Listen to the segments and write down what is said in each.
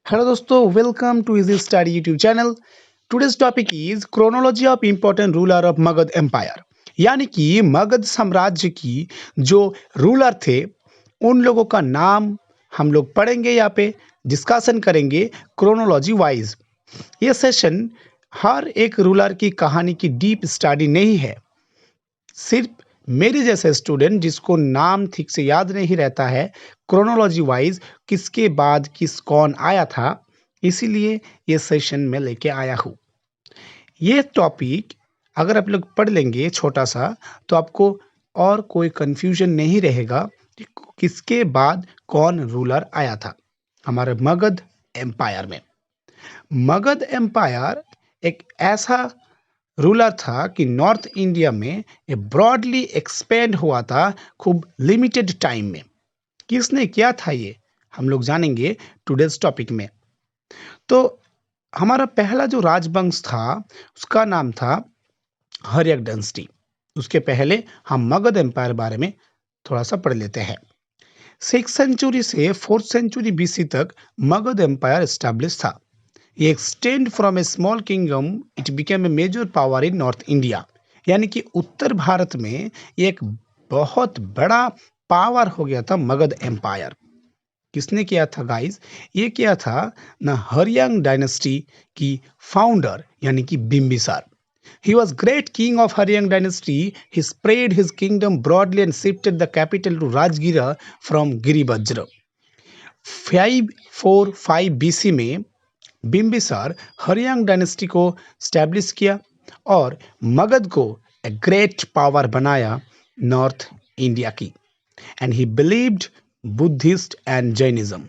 Hello दोस्तों, welcome to easy study YouTube channel. Today's topic is chronology of important ruler of Magadh empire. यानी कि मगध साम्राज्य की जो रूलर थे उन लोगों का नाम हम लोग पढ़ेंगे, यहाँ पे डिस्कशन करेंगे क्रोनोलॉजी वाइज। ये सेशन हर एक रूलर की कहानी की डीप स्टडी नहीं है, सिर्फ मेरे जैसे स्टूडेंट जिसको नाम ठीक से याद नहीं रहता है क्रोनोलॉजी वाइज किसके बाद किस कौन आया था, इसीलिए ये सेशन में लेके आया हूँ। ये टॉपिक अगर आप लोग पढ़ लेंगे छोटा सा तो आपको और कोई कंफ्यूजन नहीं रहेगा कि किसके बाद कौन रूलर आया था हमारे मगध एम्पायर में। मगध एम्पायर एक ऐसा रूलर था कि नॉर्थ इंडिया में ये ब्रॉडली एक्सपेंड हुआ था खूब लिमिटेड टाइम में। किसने किया था ये हम लोग जानेंगे टुडेज टॉपिक में। तो हमारा पहला जो राजवंश था उसका नाम था हर्यक डायनेस्टी। उसके पहले हम मगध एम्पायर बारे में थोड़ा सा पढ़ लेते हैं। 6th सेंचुरी से 4th सेंचुरी बीसी तक मगध एम्पायर एस्टैब्लिश था। ये extend from a small kingdom it became a major power in north India. यानी कि उत्तर भारत में एक बहुत बड़ा पावर हो गया था मगध एम्पायर। किसने किया था गाइस? ये किया था ना हरियांग डायनेस्टी की फाउंडर यानी कि Bimbisara. He was great king of Haryang dynasty. He spread his kingdom broadly and shifted the capital to Rajgira from Giribajra. 545 BC में बिम्बिसार हरियांग डायनेस्टी को स्टैब्लिश किया और मगध को ए ग्रेट पावर बनाया नॉर्थ इंडिया की। And he believed Buddhist and Jainism.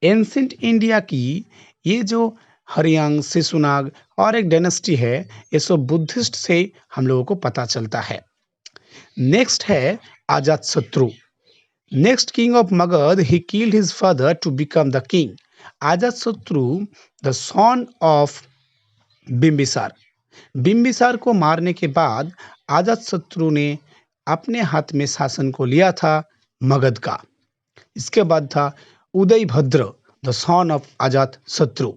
Ancient India की ये जो हरियांग, शिशुनाग और एक डायनेस्टी है, ये सब बुद्धिस्ट से हम लोगों को पता चलता है। नेक्स्ट है Ajatashatru. Next king of Magadh, he killed his father to become the king. Ajatashatru the son of Bimbisara. Bimbisara को मारने के बाद अजातशत्रु ने अपने हाथ में शासन को लिया था मगध का। इसके बाद था Udayabhadra the son of Ajatashatru.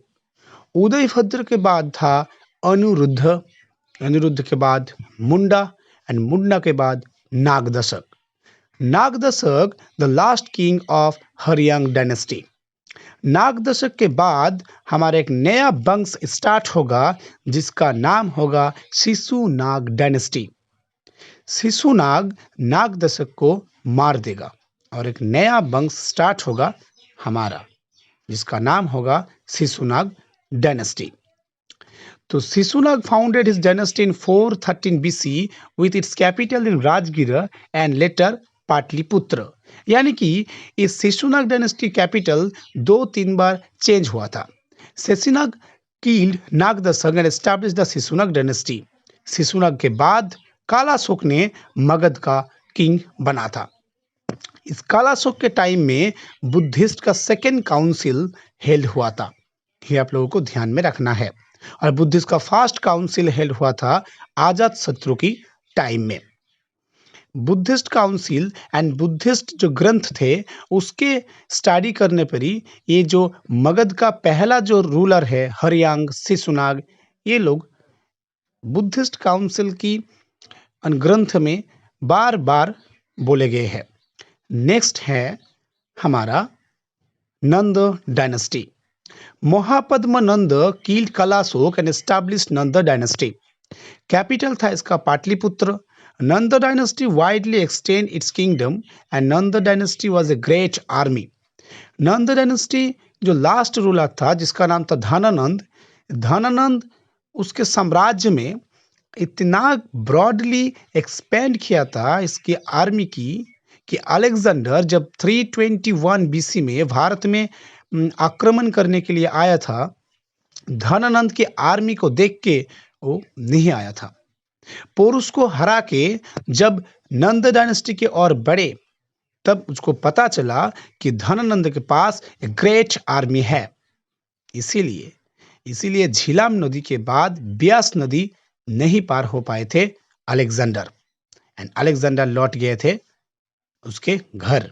Udayabhadra के बाद था अनिरुद्ध। अनिरुद्ध के बाद मुंडा एंड मुंडा के बाद Nagadashaka. Nagadashaka the last king of Haryanka dynasty. Nagadashaka के बाद हमारा एक नया वंश स्टार्ट होगा जिसका नाम होगा शिशुनाग डायनेस्टी। शिशुनाग नाग दशक को मार देगा और एक नया वंश स्टार्ट होगा हमारा जिसका नाम होगा शिशुनाग डायनेस्टी। तो Shishunaga founded his dynasty in 413 BC with its capital in Rajgira and later Pataliputra. यानी कि इस शिशुनाग डायनेस्टी कैपिटल 2-3 बार चेंज हुआ था। Sheshnag killed Nagadashaka and establish the Shishunaga dynasty. Shishunaga के बाद कालाशोक ने मगध का किंग बना था। इस कालाशोक के टाइम में बुद्धिस्ट का सेकेंड काउंसिल हेल्ड हुआ था, ये आप लोगों को ध्यान में रखना है। और बुद्धिस्ट का फर्स्ट काउंसिल हेल्ड हुआ था अजातशत्रु की टाइम में। बुद्धिस्ट काउंसिल एंड बुद्धिस्ट जो ग्रंथ थे उसके स्टडी करने पर ही ये जो मगध का पहला जो रूलर है हरियांग, शिशुनाग, ये लोग बुद्धिस्ट काउंसिल की ग्रंथ में बार बार बोले गए हैं। नेक्स्ट है हमारा Nanda dynasty. Mahapadma Nanda killed Kalashoka and establish Nanda dynasty. Capital था इसका Pataliputra. Nanda dynasty widely extend its kingdom and Nanda dynasty was a great army. Nanda dynasty जो लास्ट रूलर था जिसका नाम था धनानंद। धनानंद उसके साम्राज्य में इतना ब्रॉडली एक्सपेंड किया था इसकी आर्मी की कि अलेक्जेंडर जब 321 BC में भारत में आक्रमण करने के लिए आया था, धनानंद की आर्मी को देख के वो नहीं आया था। पोरुष को हरा के जब नंद डायनेस्टी के और बढ़े तब उसको पता चला कि धनानंद के पास एक ग्रेट आर्मी है। इसीलिए झीलाम नदी के बाद ब्यास नदी नहीं पार हो पाए थे अलेक्जेंडर, एंड अलेक्जेंडर लौट गए थे उसके घर।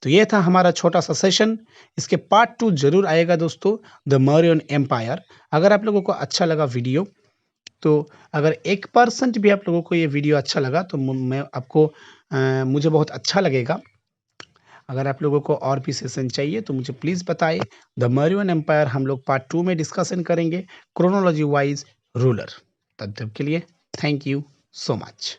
तो ये था हमारा छोटा सा सेशन। इसके पार्ट 2 जरूर आएगा दोस्तों, द मौर्यन एम्पायर। अगर आप लोगों को अच्छा लगा वीडियो, तो अगर 1% भी आप लोगों को ये वीडियो अच्छा लगा तो मैं आपको मुझे बहुत अच्छा लगेगा। अगर आप लोगों को और भी सेशन चाहिए तो मुझे प्लीज़ बताइए। द मौर्यन एम्पायर हम लोग पार्ट 2 में डिस्कशन करेंगे, क्रोनोलॉजी वाइज रूलर। तब तक के लिए थैंक यू सो मच।